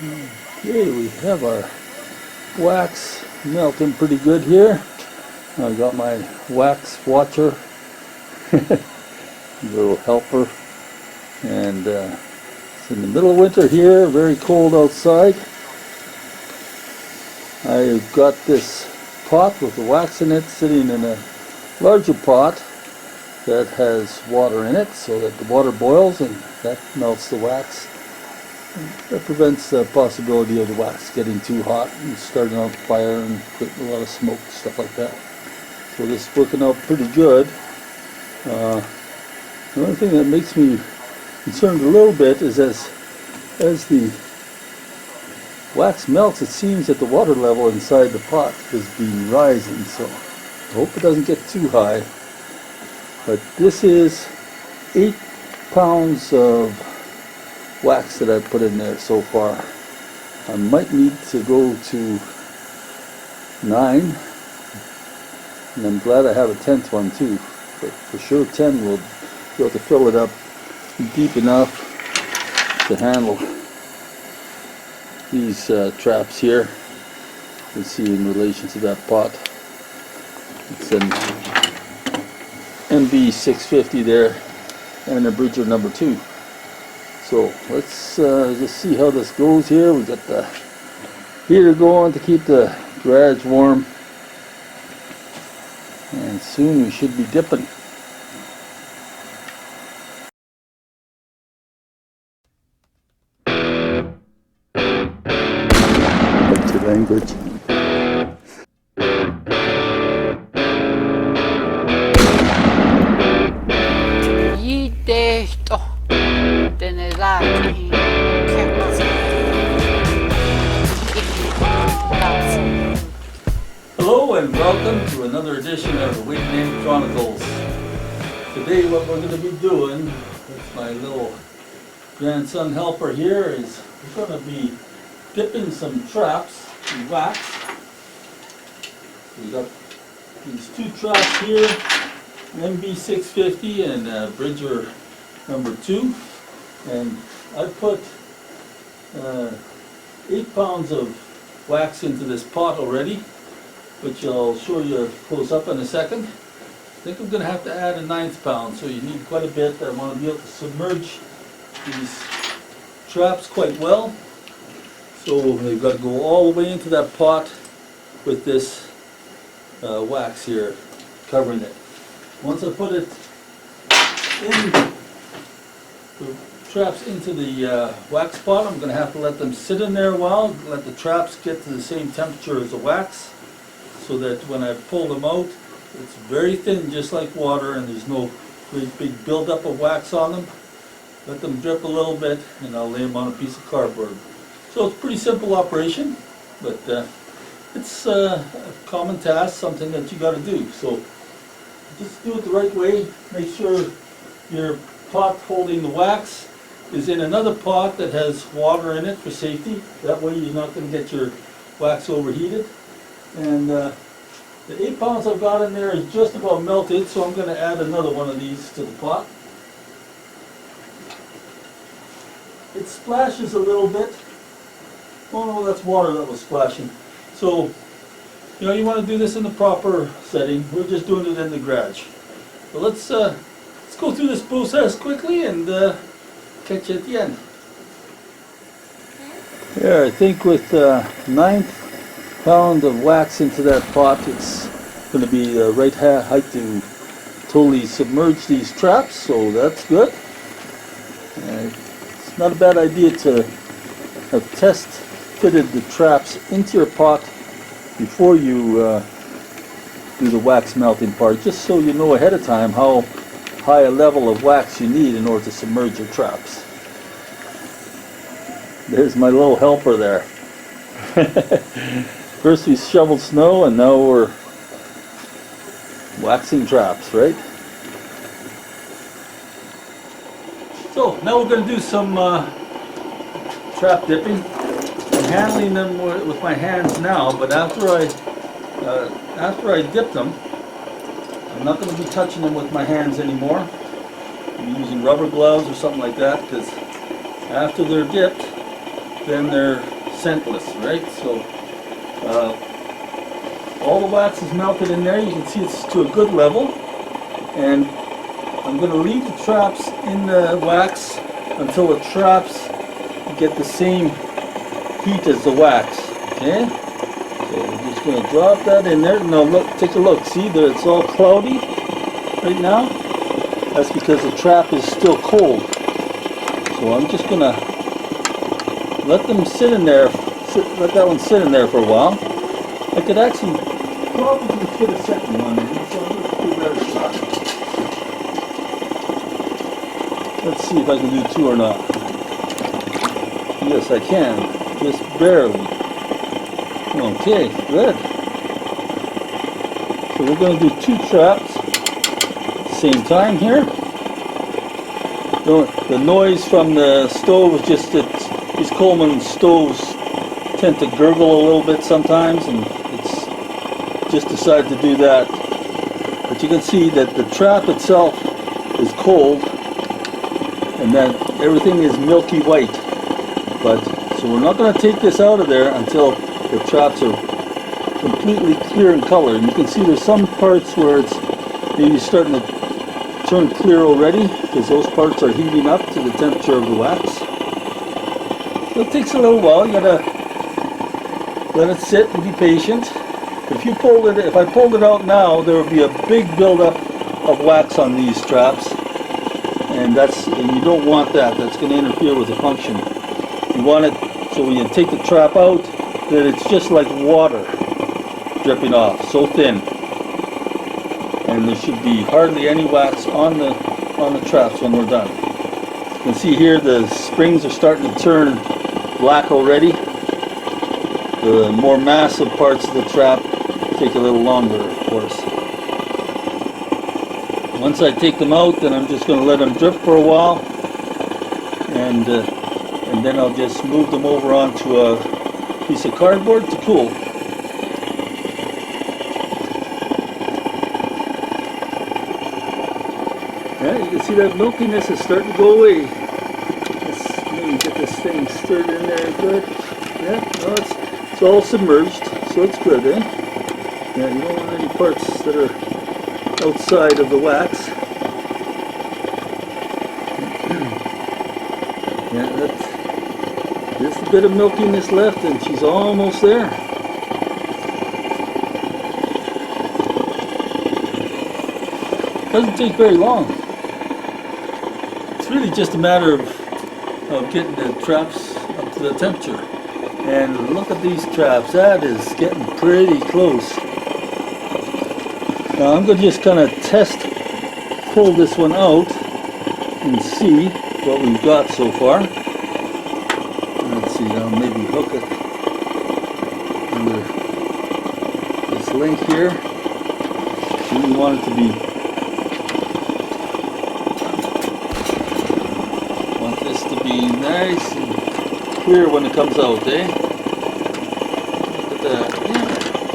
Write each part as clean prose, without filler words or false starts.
Okay, we have our wax melting pretty good here. I got my wax watcher, little helper, and it's in the middle of winter here, very cold outside. I've got this pot with the wax in it sitting in a larger pot that has water in it so that the water boils and that melts the wax. That prevents the possibility of the wax getting too hot and starting on fire and putting a lot of smoke, stuff like that. So this is working out pretty good. The only thing that makes me concerned a little bit is as the wax melts, it seems that the water level inside the pot has been rising, so I hope it doesn't get too high. But this is 8 pounds of wax that I've put in there so far. I might need to go to 9, and I'm glad I have a 10th one too, but for sure 10 will be able to fill it up deep enough to handle these traps here. You can see in relation to that pot, it's an MB650 there and a Bridger number 2. So let's just see how this goes here. We got the heater going to keep the garage warm, and soon we should be dipping. What's your language? Hello and welcome to another edition of the Waiting Name Chronicles. Today what we're going to be doing with my little grandson helper here is we're going to be dipping some traps in wax. We got these 2 traps here, MB650 and Bridger number 2, and I put 8 pounds of wax into this pot already, which I'll show you close up in a second. I think I'm going to have to add a 9th pound, so you need quite a bit. I want to be able to submerge these traps quite well. So they've got to go all the way into that pot with this wax here covering it. Once I put it in, the traps into the wax pot, I'm going to have to let them sit in there a while, let the traps get to the same temperature as the wax, so that when I pull them out, it's very thin, just like water, and there's no great big buildup of wax on them. Let them drip a little bit, and I'll lay them on a piece of cardboard. So it's a pretty simple operation, but it's a common task, something that you got to do. So just do it the right way. Make sure your pot holding the wax is in another pot that has water in it for safety. That way you're not going to get your wax overheated. And the 8 pounds I've got in there is just about melted, so I'm going to add another one of these to the pot. It splashes a little bit. Oh no, that's water that was splashing. So, you know, you want to do this in the proper setting. We're just doing it in the garage. But let's go through this process quickly and catch you at the end. Yeah, I think with 9th pound of wax into that pot, it's going to be the right height to totally submerge these traps, so that's good. It's not a bad idea to have test fitted the traps into your pot before you do the wax melting part, just so you know ahead of time how high a level of wax you need in order to submerge your traps. There's my little helper there. First we shoveled snow, and now we're waxing traps, right? So now we're going to do some trap dipping. I'm handling them with my hands now, but after I dip them, I'm not going to be touching them with my hands anymore. I'm using rubber gloves or something like that, because after they're dipped, then they're scentless, right? So all the wax is melted in there. You can see it's to a good level. And I'm going to leave the traps in the wax until the traps get the same heat as the wax. Okay? So we're just going to drop that in there. Now look, take a look. See that it's all cloudy right now? That's because the trap is still cold. So I'm just going to let them sit in there. Let that one sit in there for a while. I could actually probably fit a second one in, so let's give that a shot. Let's see if I can do two or not. Yes, I can, just barely. Okay, good. So we're going to do two traps at the same time here. The noise from the stove is just that these Coleman stoves tend to gurgle a little bit sometimes, and it's just decided to do that. But you can see that the trap itself is cold, and then everything is milky white. But so we're not going to take this out of there until the traps are completely clear in color. And you can see there's some parts where it's maybe starting to turn clear already, because those parts are heating up to the temperature of the wax. So it takes a little while. You gotta let it sit and be patient. If I pulled it out now, there would be a big buildup of wax on these traps, and you don't want that. That's going to interfere with the function. You want it so when you take the trap out, that it's just like water dripping off, so thin, and there should be hardly any wax on the traps when we're done. You can see here the springs are starting to turn black already. The more massive parts of the trap take a little longer, of course. Once I take them out, then I'm just going to let them drip for a while, and then I'll just move them over onto a piece of cardboard to cool. Yeah, you can see that milkiness is starting to go away. Let's maybe get this thing stirred in there good. Yeah, no, it's all submerged, so it's good, eh? Yeah, you don't want any parts that are outside of the wax. Yeah, there's a bit of milkiness left, and she's almost there. Doesn't take very long. It's really just a matter of getting the traps up to the temperature. And look at these traps, that is getting pretty close. Now I'm going to just kind of pull this one out and see what we've got so far. Let's see, I'll maybe hook it under this link here. So we want it to be, nice and clear when it comes out, eh? Look at that.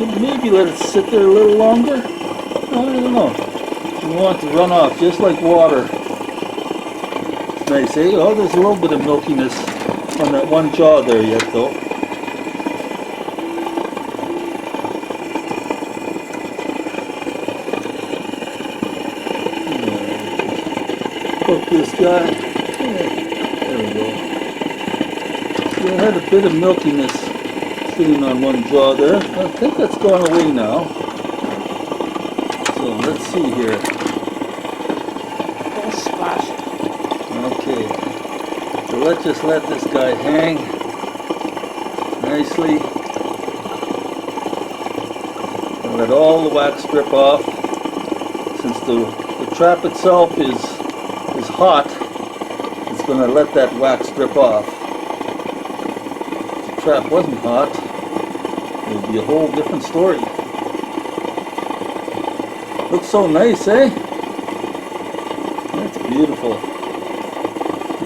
Yeah, maybe let it sit there a little longer. I don't know. You want it to run off just like water. It's nice, eh? Oh, there's a little bit of milkiness on that one jaw there yet, though. Hook this guy. There we go. See, I had a bit of milkiness sitting on one jaw there. I think that's gone away now. So let's see here. Little splash. Okay. So let's just let this guy hang nicely. And let all the wax drip off. Since the trap itself is hot, it's going to let that wax drip off. If the trap wasn't hot, it would be a whole different story. Looks so nice, eh? That's beautiful.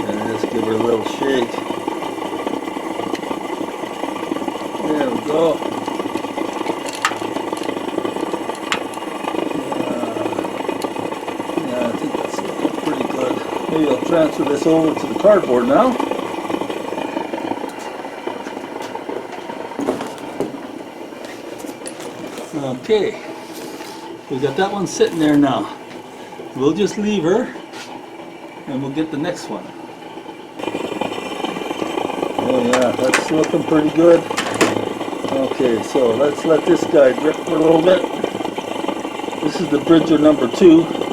And just give her a little shake. There we go. Yeah, I think that's looking pretty good. Maybe I'll transfer this over to the cardboard now. Okay, we got that one sitting there now. We'll just leave her and we'll get the next one. Oh yeah, that's looking pretty good. Okay, so let's let this guy drip for a little bit. This is the Bridger number 2.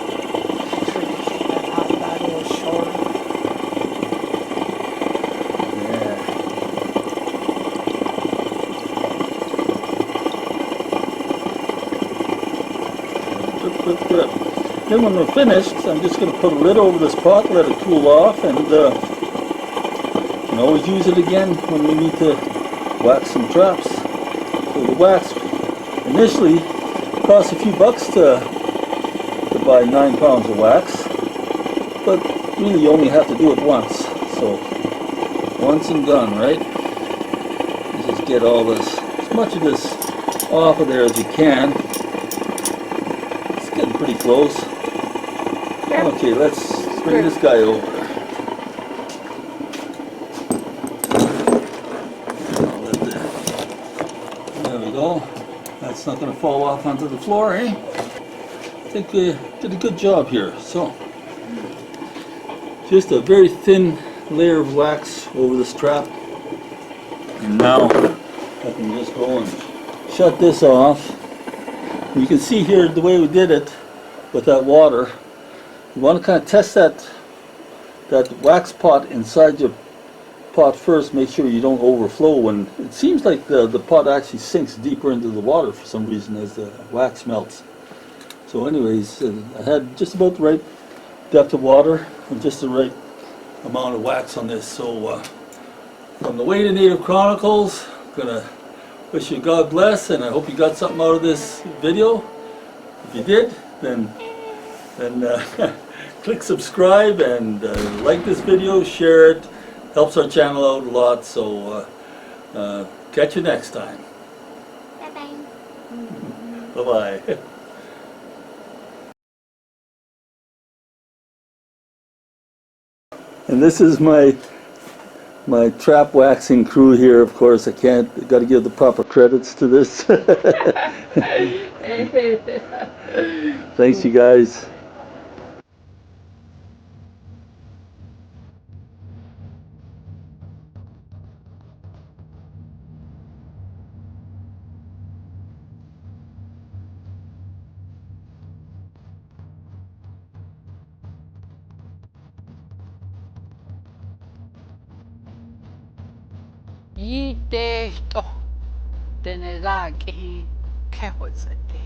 Then when we're finished, I'm just going to put a lid over this pot, let it cool off, and can always use it again when we need to wax some traps. So the wax initially costs a few bucks to buy 9 pounds of wax, but really you only have to do it once. So once and done, right? You just get all this, as much of this off of there as you can. It's getting pretty close. Okay, let's bring this guy over. There we go. That's not going to fall off onto the floor, eh? I think we did a good job here. So, just a very thin layer of wax over this trap. And now I can just go and shut this off. You can see here the way we did it with that water. You want to kind of test that wax pot inside your pot first. Make sure you don't overflow. When it seems like the pot actually sinks deeper into the water for some reason as the wax melts. So anyways, I had just about the right depth of water and just the right amount of wax on this. So from the Way to Native Chronicles, I'm gonna wish you God bless, and I hope you got something out of this video. If you did, then click subscribe and like this video, share it, helps our channel out a lot. So catch you next time. Bye bye. Bye bye. And this is my trap waxing crew here. Of course, I got to give the proper credits to this. Thanks, you guys. Yite to tenelaki kehozete.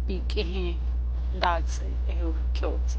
Biki that's kyotse.